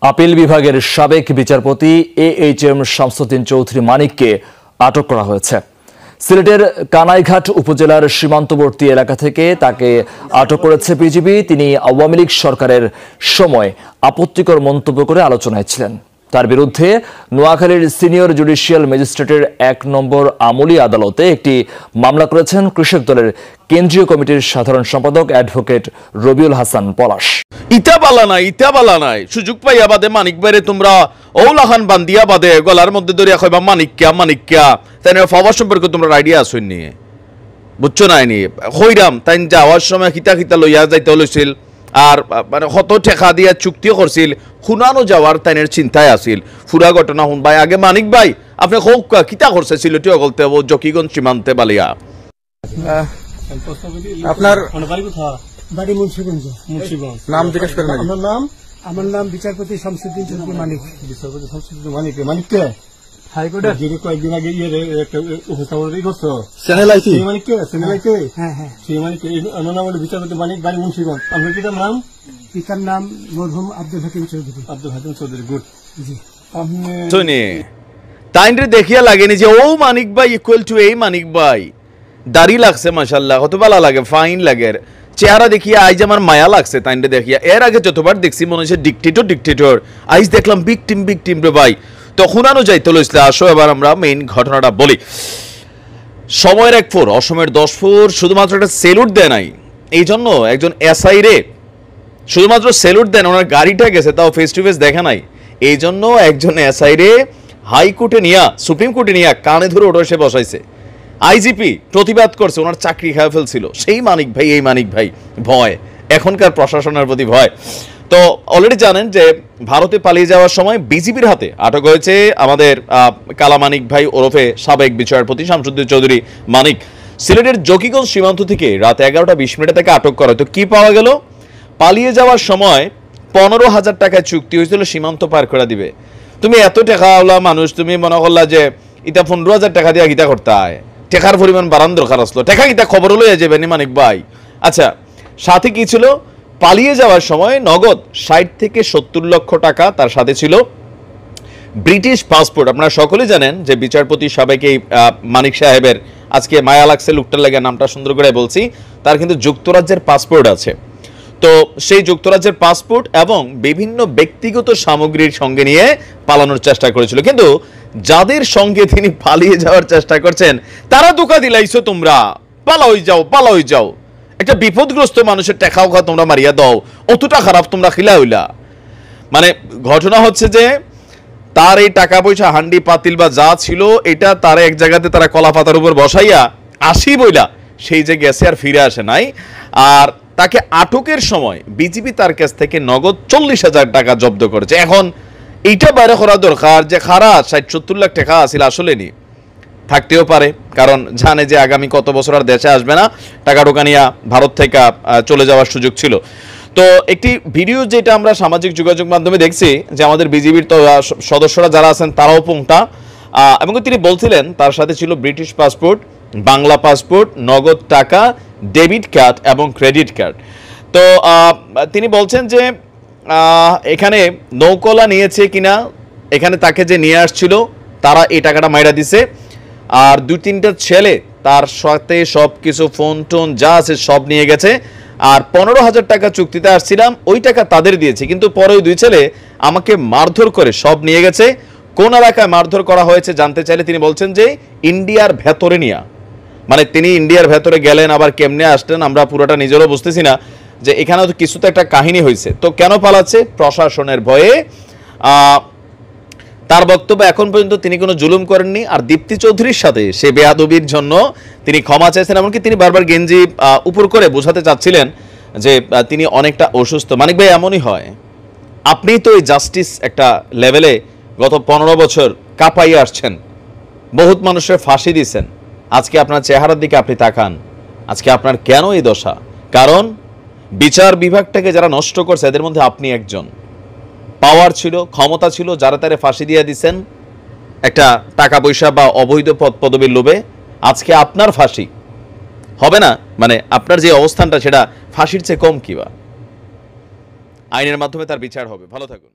Appeal বিভাগের সাবেক বিচারপতি এএইচএম শামসুদ্দিন চৌধুরী মানিককে আটক করা হয়েছে। সিলেটের কানাইঘাট উপজেলার সীমান্তবর্তী এলাকা থেকে তাকে আটক করেছে বিজিবি। তিনি আওয়ামী লীগ সরকারের সময় আপত্তিকর মন্তব্য করে আলোচনায় ছিলেন। তার বিরুদ্ধে নোয়াখালীর সিনিয়র জুডিশিয়াল ম্যাজিস্ট্রেটের ১ নম্বর আমলি আদালতে একটি মামলা করেছেন কৃষক দলের কেন্দ্রীয় কমিটির সাধারণ সম্পাদক অ্যাডভোকেট রবিউল হাসান পলাশ। ইটা বালা নাই সুযোগ পাইয়া বাদে মানিক বাইরে তোমরা ওলাহান বান্দিয়া বাদে গলার মধ্যে ধরিয়া কইবা মানিক্যা তাই ফাওয়ার সম্পর্কে তোমরা আইডিয়া আসুন নিয়ে বুঝছো নাই নি হইরাম তাই যাওয়ার সময় খিতা লইয়া যাইতে হইছিল আর মানে কত ঠেকা দিয়া চুক্তিও করছিল শুনানো যাওয়ার তাইনের চিন্তায় আছিল। ফুরা ঘটনা শুন ভাই আগে মানিক ভাই আপনি হোক কিতা করছে সিলেটি অগলতে জকিগঞ্জ সীমান্তে বালিয়া আপনার বাড়ি মুন্সিগঞ্জ। নাম জিজ্ঞেস করেন। আমার নাম বিচারপতি শামসুদ্দিন চৌধুরী মানিক। বিচারপতি শামসুদ্দিন মানিককে হাইকোর্টে যিনি কয়েকদিন আগে একটা উপস্থাপন করছো চ্যানেলাইছি চ্যানেলাইতে হ্যাঁ হ্যাঁ সেই মানিককে নাম হলো বিচারপতি মানিক বাড়ি মুন্সিগঞ্জ। আপনার পিতার নাম? পিতার নাম মরহুম আব্দুল হাকিম চৌধুরী। আব্দুল হাকিম চৌধুরী। গুড। জি আপনি শুনি তাইনরে দেখিয়া লাগেনি যে ও মানিক ভাই ইকুয়াল টু এই মানিক ভাই। দাড়ি লাগছে মাশাআল্লাহ, কত ভালো লাগে, ফাইন লাগে চেহারা দেখিয়া। আইজ আমার মায়া লাগছে তাইনরে দেখিয়া। এর আগে যতবার দেখছি মনে হচ্ছে ডিকটেটর, আইজ দেখলাম বিগ টিম রে ভাই। তখন আনো যাইতে লইছিল। আসো এবার আমরা মেইন ঘটনাটা বলি। সময়ের 1 ফুর অসমের 10 ফুর শুধুমাত্র একটা সেলুট দেয় নাই, এই জন্য একজন এসআই রে শুধুমাত্র সেলুট দেন, ওনার গাড়িটা গেছে তাও ফেস টু ফেস দেখা নাই। এই জন্য একজন এসআই রে হাইকোর্টে নিয়া সুপ্রিম কোর্টে নিয়া কানে ধরে ওটা সে বসাইছে। আইজিপি প্রতিবাদ করছে, ওনার চাকরি খেয়ে ফেলছিল। সেই মানিক ভাই, এই মানিক ভাই ভয়, এখনকার প্রশাসনের প্রতি ভয়। তো অলরেডি জানেন যে ভারতে পালিয়ে যাওয়ার সময় বিজিবির হাতে আটক হয়েছে আমাদের কালা মানিক ভাই ওরফে সাবেক বিচারপতি শামসুদ্দিন চৌধুরী মানিক। সিলেটের জকিগঞ্জ সীমান্ত থেকে রাত 11:20 তাকে আটক করা হয়। তো কি পাওয়া গেল? পালিয়ে যাওয়ার সময় 15,000 টাকায় চুক্তি হয়েছিল সীমান্ত পার করে দিবে। তুমি এত টাকাওয়ালা মানুষ, তুমি মনে করলা যে এটা 15,000 টাকা দিয়ে গীতা করতে হয়, টেকার পরিমাণ বাড়ান দরকার আসলো, টেকা গীতা খবর লইয়া যাবেন মানিক ভাই। আচ্ছা, সাথে কি ছিল? পালিয়ে যাওয়ার সময় নগদ 60 থেকে 70 লক্ষ টাকা, তার সাথে ছিল ব্রিটিশ পাসপোর্ট। আপনারা সকলেই জানেন যে বিচারপতি সাবেক এই মানিক সাহেবের, আজকে মায়া লাগছে লোকটার লাগে নামটা সুন্দর করে বলছি, তার কিন্তু যুক্তরাজ্যের পাসপোর্ট আছে। তো সেই যুক্তরাজ্যের পাসপোর্ট এবং বিভিন্ন ব্যক্তিগত সামগ্রীর সঙ্গে নিয়ে পালানোর চেষ্টা করেছিল। কিন্তু যাদের সঙ্গে তিনি পালিয়ে যাওয়ার চেষ্টা করছেন তারা ধোঁকা দিলাইছো, তোমরা পালা হয়ে যাও। একটা বিপদগ্রস্ত মানুষের টাকাও তোমরা মারিয়া দাও, অতটা খারাপ তোমরা খিলা হইলা। মানে ঘটনা হচ্ছে যে তার এই টাকা পয়সা হান্ডি পাতিল বা যা ছিল এটা তার এক জায়গাতে তারা কলা পাতার উপর বসাইয়া আসি বইলা সেই যে গেছে, আর ফিরে আসে নাই। আর তাকে আটকের সময় বিজিবি তার কাছ থেকে নগদ 40,000 টাকা জব্দ করেছে। এখন এইটা বাইরে করা দরকার যে খারা 60-70 লাখ টাকা আসলে আসলে নি থাকতেও পারে, কারণ জানে যে আগামী কত বছর আর দেশে আসবে না, টাকা টোকা নিয়ে ভারত থেকে চলে যাওয়ার সুযোগ ছিল। তো একটি ভিডিও যেটা আমরা সামাজিক যোগাযোগ মাধ্যমে দেখছি যে আমাদের বিজিবির তো সদস্যরা যারা আছেন তারাও পুংটা, এবং তিনি বলছিলেন তার সাথে ছিল ব্রিটিশ পাসপোর্ট, বাংলা পাসপোর্ট, নগদ টাকা, ডেবিট কার্ড এবং ক্রেডিট কার্ড। তো তিনি বলছেন যে এখানে নৌকলা নিয়েছে কিনা, এখানে তাকে যে নিয়ে আসছিল তারা এই টাকাটা মাইরা দিছে, আর 2-3টা ছেলে তার সাথে সব কিছু ফোন টোন যা আছে সব নিয়ে গেছে। আর 15,000 টাকা চুক্তিতে আসছিলাম, ওই টাকা তাদের দিয়েছে, কিন্তু পরে ওই 2 ছেলে আমাকে মারধর করে সব নিয়ে গেছে। কোন এলাকায় মারধর করা হয়েছে জানতে চাইলে তিনি বলছেন যে ইন্ডিয়ার ভেতরে নিয়া, মানে তিনি ইন্ডিয়ার ভেতরে গেলেন আবার কেমনে আসলেন আমরা পুরোটা নিজেরও বুঝতেছি না, যে এখানে তো কিছু তো একটা কাহিনী হয়েছে। তো কেন পালাচ্ছে? প্রশাসনের ভয়ে। তার বক্তব্য এখন পর্যন্ত তিনি কোনো জুলুম করেননি। আর দীপ্তি চৌধুরীর সাথে সে বেয়াদবির জন্য তিনি ক্ষমা চাইছেন, এমনকি তিনি বারবার গেঞ্জি উপর করে বোঝাতে চাচ্ছিলেন যে তিনি অনেকটা অসুস্থ। মানিক ভাই, এমনই হয়, আপনি তো এই জাস্টিস একটা লেভেলে গত 15 বছর কাঁপাইয়ে আসছেন, বহুত মানুষের ফাঁসি দিয়েছেন। আজকে আপনার চেহারার দিকে আপনি তাকান, আজকে আপনার কেন এই দশা? কারণ বিচার বিভাগটাকে যারা নষ্ট করছে এদের মধ্যে আপনি একজন। পাওয়ার ছিল, ক্ষমতা ছিল, যারা তারে ফাঁসি দিয়ে দিচ্ছেন একটা টাকা পয়সা বা অবৈধ পদ পদবীর লোভে। আজকে আপনার ফাঁসি হবে না, মানে আপনার যে অবস্থানটা সেটা ফাঁসির চেয়ে কম কিবা। আইনের মাধ্যমে তার বিচার হবে। ভালো থাকুন।